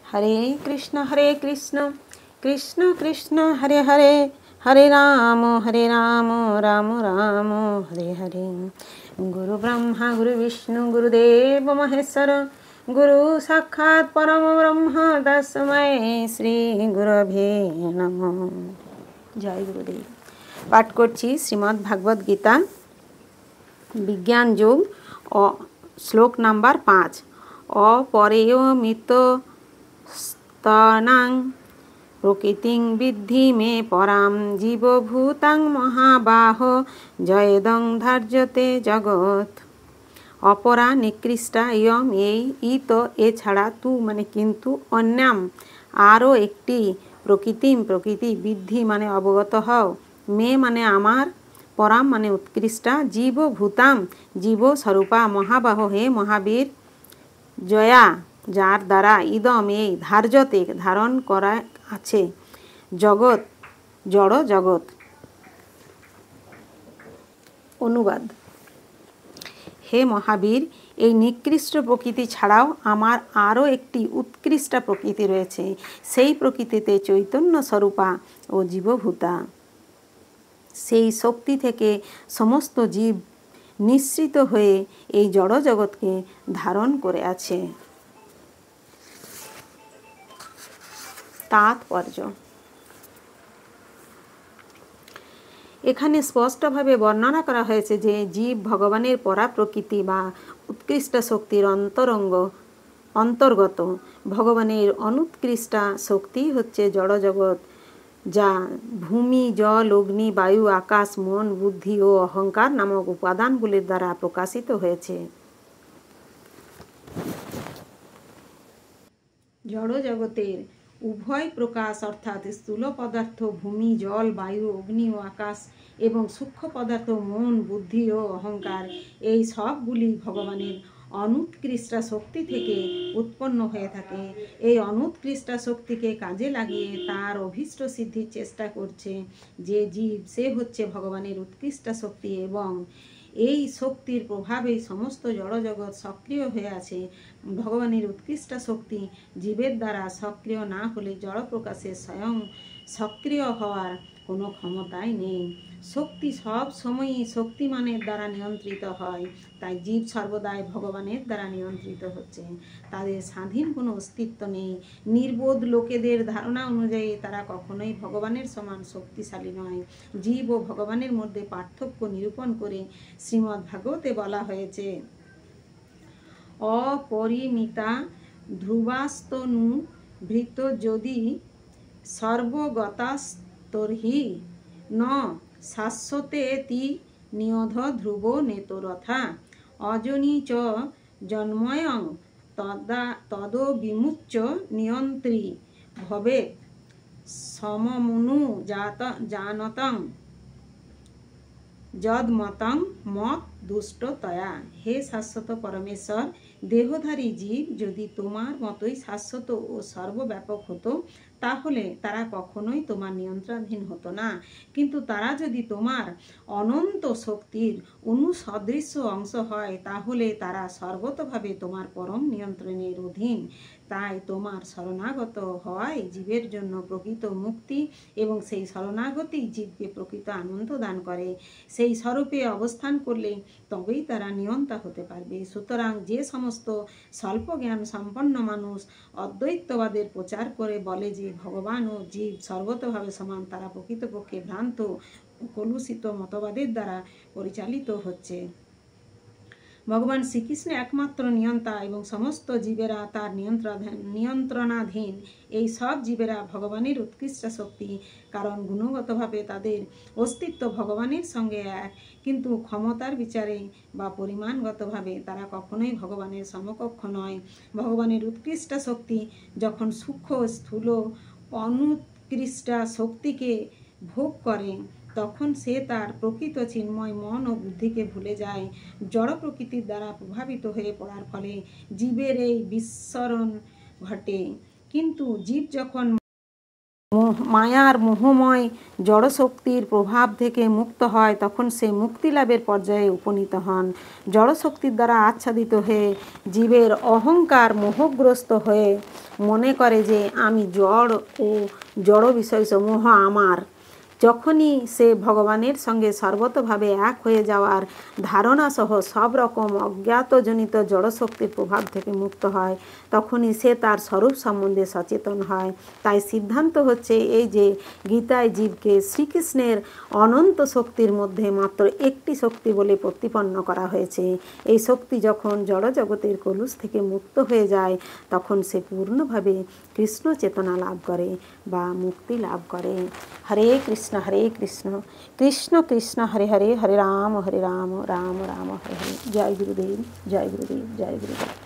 हरे कृष्ण कृष्ण कृष्ण हरे हरे, हरे राम राम राम हरे हरे। गुरु ब्रह्मा गुरु विष्णु गुरुदेव महेश्वर, गुरु साक्षात् परम ब्रह्म तस्मै श्री गुरवे नमः। जय गुरुदेव। पाठ करছি श्रीमद् भागवत गीता विज्ञान योग श्लोक नंबर 5। अपरिमित स्तनां प्रकृतिं विद्धि मे परां जीवभूतां महाबाहो जयदं ধার্যতে জগৎ। অপরা নিকৃষ্টা ইয়ম এই ইত এছাড়া তু মানে কিন্তু অন্যাম আরও একটি প্রকৃতি বৃদ্ধি মানে অবগত হও, মে মানে আমার, পরাম মানে উৎকৃষ্টা, জীবভূতাম জীব স্বরূপা, মহাবাহ হে মহাবীর, জয়া যার দ্বারা, ইদম এই, ধার্যতে ধারণ করা আছে, জগৎ জড় জগৎ। অনুবাদ। হে মহাবীর, এই নিকৃষ্ট প্রকৃতি ছাড়াও আমার আরও একটি উৎকৃষ্ট প্রকৃতি রয়েছে। সেই প্রকৃতিতে চৈতন্য স্বরূপা ও জীবভূতা। সেই শক্তি থেকে সমস্ত জীব নিঃসৃত হয়ে এই জড় জগৎকে ধারণ করে আছে। তাৎপর্য। এখানে স্পষ্টভাবে বর্ণনা করা হয়েছে যে জীব ভগবানের পরা প্রকৃতি বা উৎকৃষ্ট শক্তির অন্তর্গত। ভগবানের অনুৎকৃষ্টা শক্তি হচ্ছে জড়জগৎ, যা ভূমি, জল, অগ্নি, বায়ু, আকাশ, মন, বুদ্ধি ও অহংকার নামক উপাদানগুলির দ্বারা প্রকাশিত হয়েছে। জড়জগতের উভয় প্রকাশ অর্থাৎ স্থূল পদার্থ ভূমি, জল, বায়ু, অগ্নি ও আকাশ এবং সূক্ষ্ম পদার্থ মন, বুদ্ধি ও অহংকার, এই সবগুলি ভগবানের অনুৎকৃষ্ট শক্তি থেকে উৎপন্ন হয়ে থাকে। এই অনুৎকৃষ্ট শক্তিকে কাজে লাগিয়ে তার অভীষ্ট সিদ্ধির চেষ্টা করছে যে জীব, সে হচ্ছে ভগবানের উৎকৃষ্ট শক্তি এবং এই শক্তির প্রভাবেই সমস্ত জড়জগৎ সক্রিয় হয়ে আছে। ভগবানের উৎকৃষ্ট শক্তি জীবের দ্বারা সক্রিয় না হলে জড় প্রকাশে স্বয়ং সক্রিয় হওয়ার কোনো ক্ষমতাই নেই। শক্তি সব সময়ই শক্তিমানের দ্বারা নিয়ন্ত্রিত হয়, তাই জীব সর্বদাই ভগবানের দ্বারা নিয়ন্ত্রিত হচ্ছে। তাদের স্বাধীন কোনো অস্তিত্ব নেই। নির্বোধ লোকেদের ধারণা অনুযায়ী তারা কখনোই ভগবানের সমান শক্তিশালী নয়। জীব ও ভগবানের মধ্যে পার্থক্য নিরূপণ করে শ্রীমদ্ ভাগবতে বলা হয়েছে, অপরিমিতা ধ্রুবাস্তনু ভৃত যদি সর্বগতাস্তর্হি ন শাশ্বতেতি নিয়ধ ধ্রুব নেতরথা অজনী চ জন্ময়ং তদ্বিমুচ্য নিয়ন্ত্রী ভবেৎ সমমনু জানতং যদমতং মত দুষ্টতয়া। হে শাশ্বত পরমেশ্বর, দেহধারী জীব যদি তোমার মতোই শাশ্বত ও সর্বব্যাপক হতো তাহলে তারা কখনোই তোমার নিয়ন্ত্রণাধীন হতো না। কিন্তু তারা যদি তোমার অনন্ত শক্তির অনুসদৃশ্য অংশ হয় তাহলে তারা সর্বতভাবে তোমার পরম নিয়ন্ত্রণের অধীন। তাই তোমার শরণাগত হওয়াই জীবের জন্য প্রকৃত মুক্তি এবং সেই শরণাগতি জীবকে প্রকৃত আনন্দ দান করে। সেই স্বরূপে অবস্থান করলে তবেই তারা নিয়ন্তা হতে পারবে। সুতরাং যে সমস্ত স্বল্প জ্ঞান সম্পন্ন মানুষ অদ্বৈতবাদের প্রচার করে বলে যে ভগবান ও জীব সর্বতভাবে সমান, তারা প্রকৃতপক্ষে ভ্রান্ত ও কলুষিত মতবাদের দ্বারা পরিচালিত হচ্ছে। ভগবান শ্রীকৃষ্ণ একমাত্র নিয়ন্তা এবং সমস্ত জীবেরা তার নিয়ন্ত্রণাধীন। এই সব জীবেরা ভগবানের উৎকৃষ্ট শক্তি, কারণ গুণগতভাবে তাদের অস্তিত্ব ভগবানের সঙ্গে এক, কিন্তু ক্ষমতার বিচারে বা পরিমাণগতভাবে তারা কখনোই ভগবানের সমকক্ষ নয়। ভগবানের উৎকৃষ্ট শক্তি যখন সূক্ষ্ম স্থূল অনুৎকৃষ্ট শক্তিকে ভোগ করে তখন সে তার প্রকৃত চিন্ময় মন ও বুদ্ধিকে ভুলে যায়। জড় প্রকৃতির দ্বারা প্রভাবিত হয়ে পড়ার ফলে জীবের এই বিস্মরণ ঘটে। কিন্তু জীব যখন মায়ার মোহময় জড়শক্তির প্রভাব থেকে মুক্ত হয়, তখন সে মুক্তি লাভের পর্যায়ে উপনীত হন। জড়শক্তির দ্বারা আচ্ছাদিত হয়ে জীবের অহংকার মোহগ্রস্ত হয়ে মনে করে যে আমি জড় ও জড় বিষয়সমূহ আমার। যখনই সে ভগবানের সঙ্গে সর্বতভাবে এক হয়ে যাওয়ার ধারণাসহ সব রকম অজ্ঞাতজনিত জড়শক্তির প্রভাব থেকে মুক্ত হয়, তখনই সে তার স্বরূপ সম্বন্ধে সচেতন হয়। তাই সিদ্ধান্ত হচ্ছে এই যে গীতায় জীবকে শ্রীকৃষ্ণের অনন্ত শক্তির মধ্যে মাত্র একটি শক্তি বলে প্রতিপন্ন করা হয়েছে। এই শক্তি যখন জড়জগতের কলুষ থেকে মুক্ত হয়ে যায়, তখন সে পূর্ণভাবে কৃষ্ণ চেতনা লাভ করে বা মুক্তি লাভ করে। হরে কৃষ্ণ কৃষ্ণ কৃষ্ণ হরে হরে, হরে রাম রাম রাম হরে হরে। জয় গুরুদেব, জয় গুরুদেব, জয় গুরুদেব।